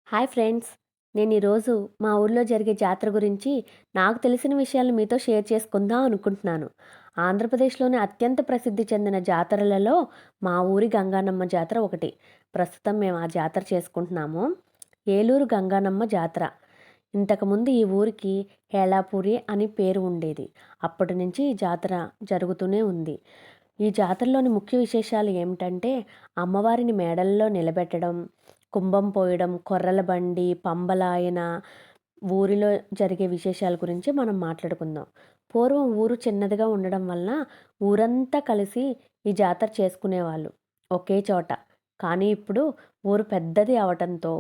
Hi friends. నేను ఈరోజు మా ఊర్లో జరిగే జాతర గురించి నాకు తెలిసిన విషయాలు మీతో షేర్ చేసుకుందాం అనుకుంటున్నాను. ఆంధ్రప్రదేశ్లోని అత్యంత ప్రసిద్ధి చెందిన జాతరలలో మా ఊరి గంగానమ్మ జాతర ఒకటి. ప్రస్తుతం మేము ఆ జాతర చేసుకుంటున్నాము. ఏలూరు గంగానమ్మ జాతర. ఇంతకుముందు ఈ ఊరికి హేళాపూరి అని పేరు ఉండేది. అప్పటి నుంచి ఈ జాతర జరుగుతూనే ఉంది. ఈ జాతరలోని ముఖ్య విశేషాలు ఏమిటంటే అమ్మవారిని మేడల్లో నిలబెట్టడం, కుంభం పోయడం, కొర్రల బండి, పంబలాయన, ఊరిలో జరిగే విశేషాల గురించి మనం మాట్లాడుకుందాం. పూర్వం ఊరు చిన్నదిగా ఉండడం వలన ఊరంతా కలిసి ఈ జాతర చేసుకునేవాళ్ళు ఒకే చోట. కానీ ఇప్పుడు ఊరు పెద్దది అవటంతో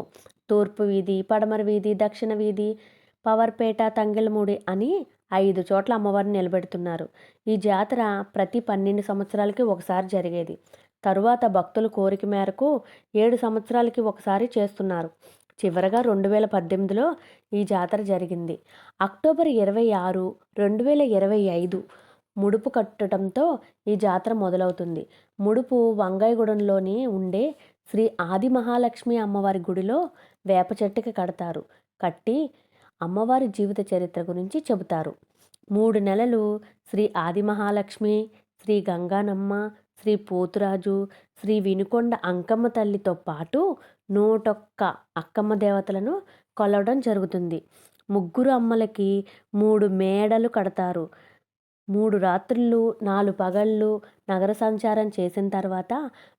తూర్పు వీధి, పడమర వీధి, దక్షిణ వీధి, పవర్పేట, తంగెలమూడి అని 5 చోట్ల అమ్మవారిని నిలబెడుతున్నారు. ఈ జాతర ప్రతి 12 సంవత్సరాలకి ఒకసారి జరిగేది. తరువాత భక్తుల కోరిక మేరకు 7 సంవత్సరాలకి ఒకసారి చేస్తున్నారు. చివరగా 2018లో ఈ జాతర జరిగింది. అక్టోబర్ 26, 2025 ముడుపు కట్టడంతో ఈ జాతర మొదలవుతుంది. ముడుపు వంగాయగూడెంలోని ఉండే శ్రీ ఆది మహాలక్ష్మి అమ్మవారి గుడిలో వేప చెట్టుకి కడతారు. కట్టి అమ్మవారి జీవిత చరిత్ర గురించి చెబుతారు. 3 నెలలు శ్రీ ఆది మహాలక్ష్మి, శ్రీ గంగానమ్మ, శ్రీ పోతురాజు, శ్రీ వినుకొండ అంకమ్మ తల్లితో పాటు 101 అక్కమ్మ దేవతలను కొలవడం జరుగుతుంది. ముగ్గురు అమ్మలకి 3 మేడలు కడతారు. 3 రాత్రులు 4 పగళ్ళు నగర సంచారం చేసిన తర్వాత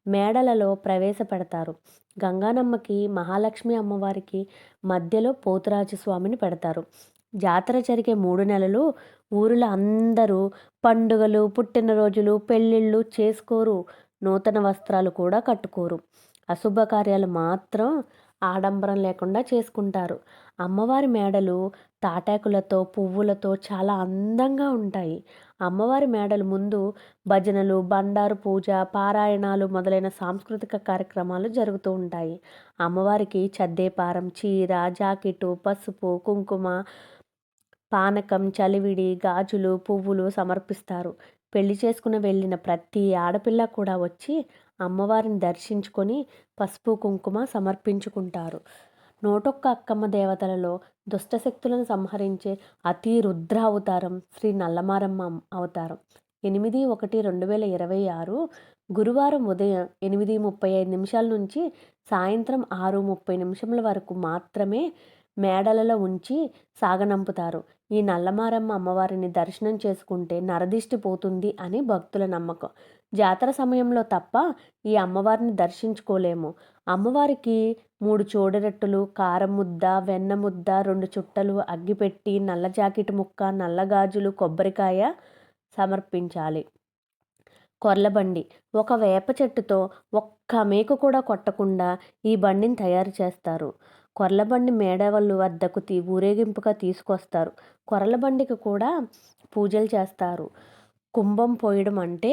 మేడలలో ప్రవేశపెడతారు. గంగానమ్మకి, మహాలక్ష్మి అమ్మవారికి మధ్యలో పోతురాజు స్వామిని పెడతారు. జాతర జరిగే 3 నెలలు ఊరిలో అందరూ పండుగలు, పుట్టినరోజులు, పెళ్ళిళ్ళు చేసుకోరు. నూతన వస్త్రాలు కూడా కట్టుకోరు. అశుభకార్యాలు మాత్రం ఆడంబరం లేకుండా చేసుకుంటారు. అమ్మవారి మేడలు తాటాకులతో, పువ్వులతో చాలా అందంగా ఉంటాయి. అమ్మవారి మేడల ముందు భజనలు, బండారు పూజ, పారాయణాలు మొదలైన సాంస్కృతిక కార్యక్రమాలు జరుగుతూ ఉంటాయి. అమ్మవారికి చద్దేపారం, చీర, జాకెట్టు, పసుపు, కుంకుమ, పానకం, చలివిడి, గాజులు, పువ్వులు సమర్పిస్తారు. పెళ్లి చేసుకుని వెళ్ళిన ప్రతి ఆడపిల్ల కూడా వచ్చి అమ్మవారిని దర్శించుకొని పసుపు, కుంకుమ సమర్పించుకుంటారు. 101 అక్కమ్మ దేవతలలో దుష్టశక్తులను సంహరించే అతి రుద్ర అవతారం శ్రీ నల్లమారమ్మ అవతారం. 8/1/2026 గురువారం ఉదయం 8:35 నుంచి సాయంత్రం 6:30 వరకు మాత్రమే మేడలలో ఉంచి సాగనంపుతారు. ఈ నల్లమారమ్మ అమ్మవారిని దర్శనం చేసుకుంటే నరదిష్టి పోతుంది అని భక్తుల నమ్మకం. జాతర సమయంలో తప్ప ఈ అమ్మవారిని దర్శించుకోలేము. అమ్మవారికి 3 చోడరొట్టెలు, కారం ముద్ద, వెన్న ముద్ద, 2 చుట్టలు, అగ్గిపెట్టి, నల్ల జాకెట్ ముక్క, నల్ల గాజులు, కొబ్బరికాయ సమర్పించాలి. కొర్లబండి. ఒక వేప చెట్టుతో ఒక్క మేకు కూడా కొట్టకుండా ఈ బండిని తయారు చేస్తారు. కొర్లబండి మేడవళ్ళు వద్దకు ఊరేగింపుగా తీసుకొస్తారు. కొర్లబండికి కూడా పూజలు చేస్తారు. కుంభం పోయడం అంటే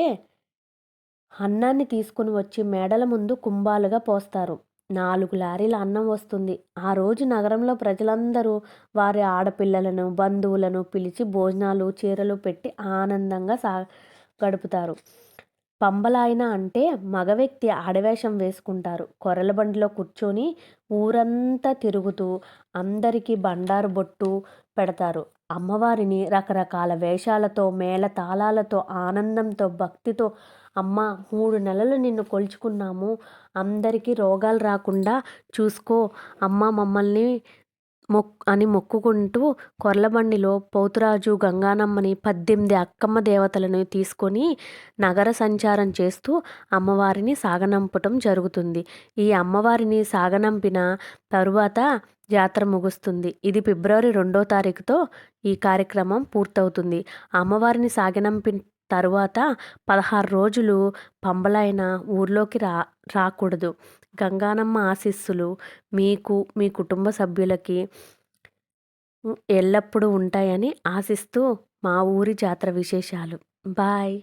అన్నాన్ని తీసుకుని వచ్చి మేడల ముందు కుంభాలుగా పోస్తారు. 4 లారీల అన్నం వస్తుంది. ఆ రోజు నగరంలో ప్రజలందరూ వారి ఆడపిల్లలను, బంధువులను పిలిచి భోజనాలు, చీరలు పెట్టి ఆనందంగా గడుపుతారు. పంబలాయన అంటే మగ వ్యక్తి ఆడవేషం వేసుకుంటారు. కొర్రల బండిలో కూర్చొని ఊరంతా తిరుగుతూ అందరికీ బండారు బొట్టు పెడతారు. అమ్మవారిని రకరకాల వేషాలతో, మేళ తాళాలతో, ఆనందంతో, భక్తితో అమ్మ 3 నెలలు నిన్ను కొలుచుకున్నాము, అందరికీ రోగాలు రాకుండా చూసుకో అమ్మ మమ్మల్ని అని మొక్కుకుంటూ కొర్లబండిలో పోతురాజు, గంగానమ్మని 18 అక్కమ్మ దేవతలను తీసుకొని నగర సంచారం చేస్తూ అమ్మవారిని సాగనంపటం జరుగుతుంది. ఈ అమ్మవారిని సాగనంపిన తరువాత జాతర ముగుస్తుంది. ఇది ఫిబ్రవరి 2వ తారీఖుతో ఈ కార్యక్రమం పూర్తవుతుంది. అమ్మవారిని సాగనంపిన తరువాత 16 రోజులు పంబలైన ఊర్లోకి రాకూడదు. గంగానమ్మ ఆశీస్సులు మీకు, మీ కుటుంబ సభ్యులకి ఎల్లప్పుడూ ఉంటాయని ఆశిస్తూ మా ఊరి జాతర విశేషాలు. బాయ్.